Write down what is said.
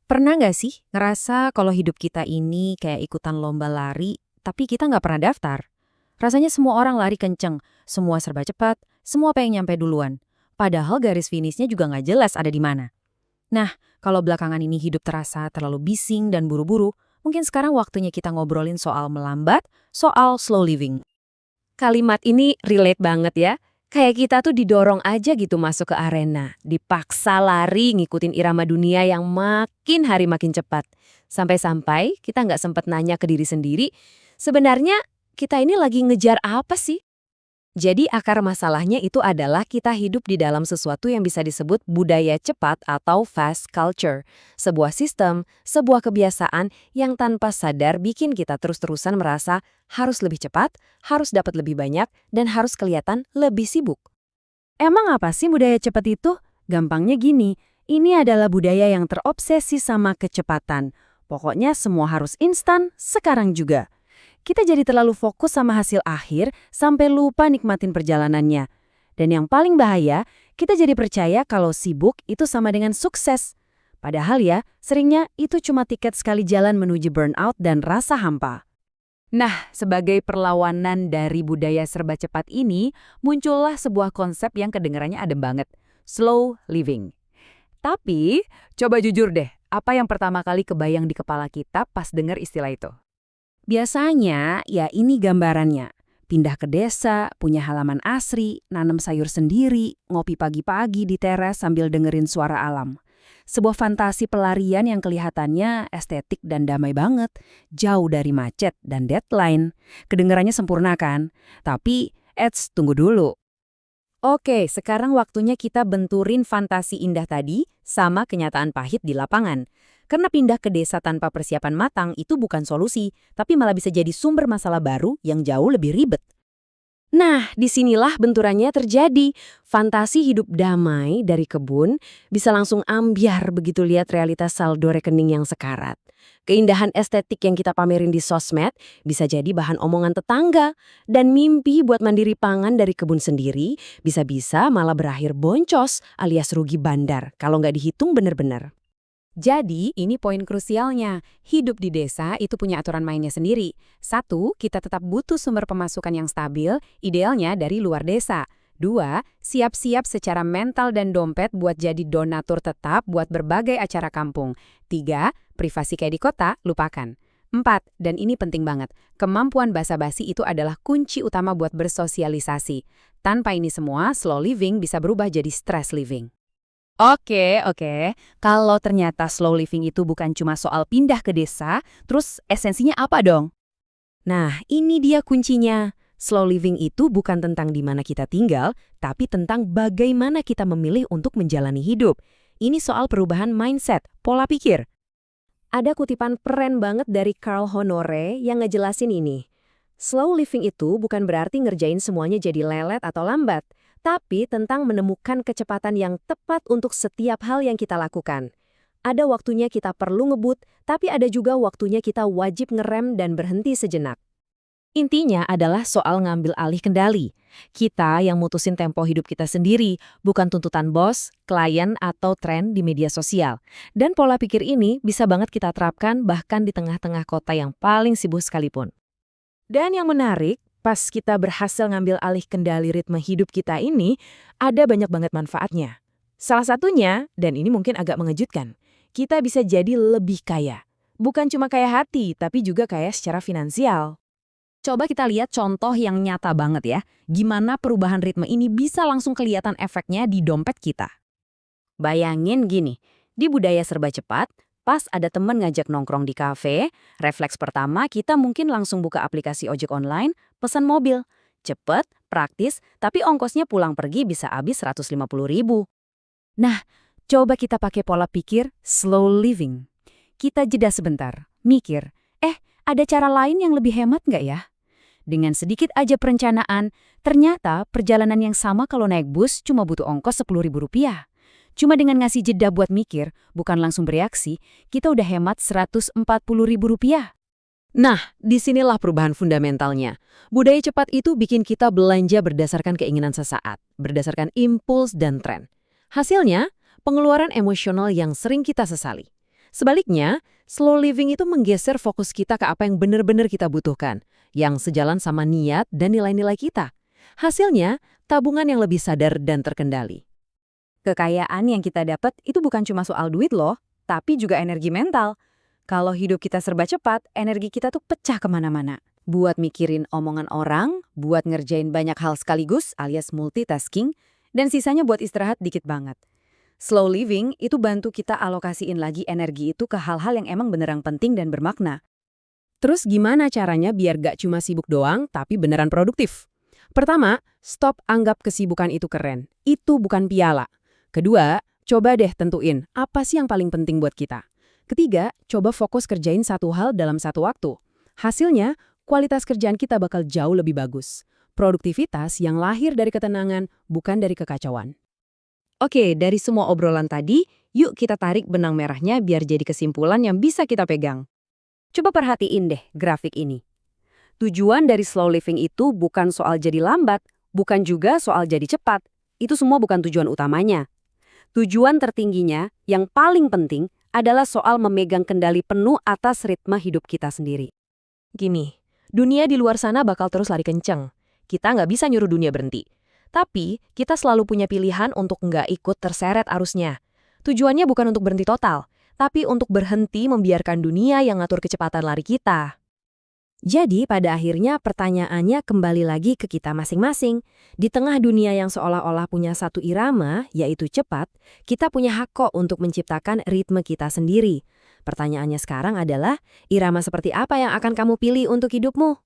Pernah nggak sih ngerasa kalau hidup kita ini kayak ikutan lomba lari, tapi kita nggak pernah daftar? Rasanya semua orang lari kenceng, semua serba cepat, semua pengen nyampe duluan. Padahal garis finishnya juga nggak jelas ada di mana. Nah, kalau belakangan ini hidup terasa terlalu bising dan buru-buru, mungkin sekarang waktunya kita ngobrolin soal melambat, soal slow living. Kalimat ini relate banget ya. Kayak kita tuh didorong aja gitu masuk ke arena. Dipaksa lari ngikutin irama dunia yang makin hari makin cepat. Sampai-sampai kita nggak sempat nanya ke diri sendiri, sebenarnya kita ini lagi ngejar apa sih? Jadi akar masalahnya itu adalah kita hidup di dalam sesuatu yang bisa disebut budaya cepat atau fast culture. Sebuah sistem, sebuah kebiasaan yang tanpa sadar bikin kita terus-terusan merasa harus lebih cepat, harus dapat lebih banyak, dan harus kelihatan lebih sibuk. Emang apa sih budaya cepat itu? Gampangnya gini, ini adalah budaya yang terobsesi sama kecepatan. Pokoknya semua harus instan, sekarang juga. Kita jadi terlalu fokus sama hasil akhir sampai lupa nikmatin perjalanannya. Dan yang paling bahaya, kita jadi percaya kalau sibuk itu sama dengan sukses. Padahal ya, seringnya itu cuma tiket sekali jalan menuju burnout dan rasa hampa. Nah, sebagai perlawanan dari budaya serba cepat ini, muncullah sebuah konsep yang kedengarannya adem banget, slow living. Tapi, coba jujur deh, apa yang pertama kali kebayang di kepala kita pas dengar istilah itu? Biasanya, ya ini gambarannya. Pindah ke desa, punya halaman asri, nanam sayur sendiri, ngopi pagi-pagi di teras sambil dengerin suara alam. Sebuah fantasi pelarian yang kelihatannya estetik dan damai banget, jauh dari macet dan deadline. Kedengarannya sempurna kan? Tapi, tunggu dulu. Oke, sekarang waktunya kita benturin fantasi indah tadi sama kenyataan pahit di lapangan. Karena pindah ke desa tanpa persiapan matang itu bukan solusi, tapi malah bisa jadi sumber masalah baru yang jauh lebih ribet. Nah, disinilah benturannya terjadi. Fantasi hidup damai dari kebun bisa langsung ambyar begitu lihat realitas saldo rekening yang sekarat. Keindahan estetik yang kita pamerin di sosmed bisa jadi bahan omongan tetangga. Dan mimpi buat mandiri pangan dari kebun sendiri bisa-bisa malah berakhir boncos alias rugi bandar kalau nggak dihitung bener-bener. Jadi, ini poin krusialnya. Hidup di desa itu punya aturan mainnya sendiri. Satu, kita tetap butuh sumber pemasukan yang stabil, idealnya dari luar desa. Dua, siap-siap secara mental dan dompet buat jadi donatur tetap buat berbagai acara kampung. Tiga, privasi kayak di kota, lupakan. Empat, dan ini penting banget, kemampuan basa-basi itu adalah kunci utama buat bersosialisasi. Tanpa ini semua, slow living bisa berubah jadi stress living. Oke. Kalau ternyata slow living itu bukan cuma soal pindah ke desa, terus esensinya apa dong? Nah, ini dia kuncinya. Slow living itu bukan tentang di mana kita tinggal, tapi tentang bagaimana kita memilih untuk menjalani hidup. Ini soal perubahan mindset, pola pikir. Ada kutipan keren banget dari Carl Honore yang ngejelasin ini. Slow living itu bukan berarti ngerjain semuanya jadi lelet atau lambat, tapi tentang menemukan kecepatan yang tepat untuk setiap hal yang kita lakukan. Ada waktunya kita perlu ngebut, tapi ada juga waktunya kita wajib ngerem dan berhenti sejenak. Intinya adalah soal ngambil alih kendali. Kita yang mutusin tempo hidup kita sendiri, bukan tuntutan bos, klien, atau tren di media sosial. Dan pola pikir ini bisa banget kita terapkan bahkan di tengah-tengah kota yang paling sibuk sekalipun. Dan yang menarik, pas kita berhasil ngambil alih kendali ritme hidup kita ini, ada banyak banget manfaatnya. Salah satunya, dan ini mungkin agak mengejutkan, kita bisa jadi lebih kaya. Bukan cuma kaya hati, tapi juga kaya secara finansial. Coba kita lihat contoh yang nyata banget ya, gimana perubahan ritme ini bisa langsung kelihatan efeknya di dompet kita. Bayangin gini, di budaya serba cepat, pas ada temen ngajak nongkrong di kafe, refleks pertama kita mungkin langsung buka aplikasi ojek online, pesan mobil. Cepet, praktis, tapi ongkosnya pulang pergi bisa habis 150.000. Nah, coba kita pakai pola pikir slow living. Kita jeda sebentar, mikir, ada cara lain yang lebih hemat nggak ya? Dengan sedikit aja perencanaan, ternyata perjalanan yang sama kalau naik bus cuma butuh ongkos Rp10.000. Cuma dengan ngasih jeda buat mikir, bukan langsung bereaksi, kita udah hemat Rp140.000. Nah, disinilah perubahan fundamentalnya. Budaya cepat itu bikin kita belanja berdasarkan keinginan sesaat, berdasarkan impuls dan tren. Hasilnya, pengeluaran emosional yang sering kita sesali. Sebaliknya, slow living itu menggeser fokus kita ke apa yang benar-benar kita butuhkan, yang sejalan sama niat dan nilai-nilai kita. Hasilnya, tabungan yang lebih sadar dan terkendali. Kekayaan yang kita dapat itu bukan cuma soal duit loh, tapi juga energi mental. Kalau hidup kita serba cepat, energi kita tuh pecah kemana-mana. Buat mikirin omongan orang, buat ngerjain banyak hal sekaligus alias multitasking, dan sisanya buat istirahat dikit banget. Slow living itu bantu kita alokasiin lagi energi itu ke hal-hal yang emang beneran penting dan bermakna. Terus gimana caranya biar gak cuma sibuk doang, tapi beneran produktif? Pertama, stop anggap kesibukan itu keren. Itu bukan piala. Kedua, coba deh tentuin apa sih yang paling penting buat kita. Ketiga, coba fokus kerjain satu hal dalam satu waktu. Hasilnya, kualitas kerjaan kita bakal jauh lebih bagus. Produktivitas yang lahir dari ketenangan, bukan dari kekacauan. Oke, dari semua obrolan tadi, yuk kita tarik benang merahnya biar jadi kesimpulan yang bisa kita pegang. Coba perhatiin deh grafik ini. Tujuan dari slow living itu bukan soal jadi lambat, bukan juga soal jadi cepat. Itu semua bukan tujuan utamanya. Tujuan tertingginya, yang paling penting, adalah soal memegang kendali penuh atas ritme hidup kita sendiri. Gini, dunia di luar sana bakal terus lari kenceng. Kita nggak bisa nyuruh dunia berhenti. Tapi, kita selalu punya pilihan untuk nggak ikut terseret arusnya. Tujuannya bukan untuk berhenti total, tapi untuk berhenti membiarkan dunia yang ngatur kecepatan lari kita. Jadi, pada akhirnya pertanyaannya kembali lagi ke kita masing-masing. Di tengah dunia yang seolah-olah punya satu irama, yaitu cepat, kita punya hak kok untuk menciptakan ritme kita sendiri. Pertanyaannya sekarang adalah, irama seperti apa yang akan kamu pilih untuk hidupmu?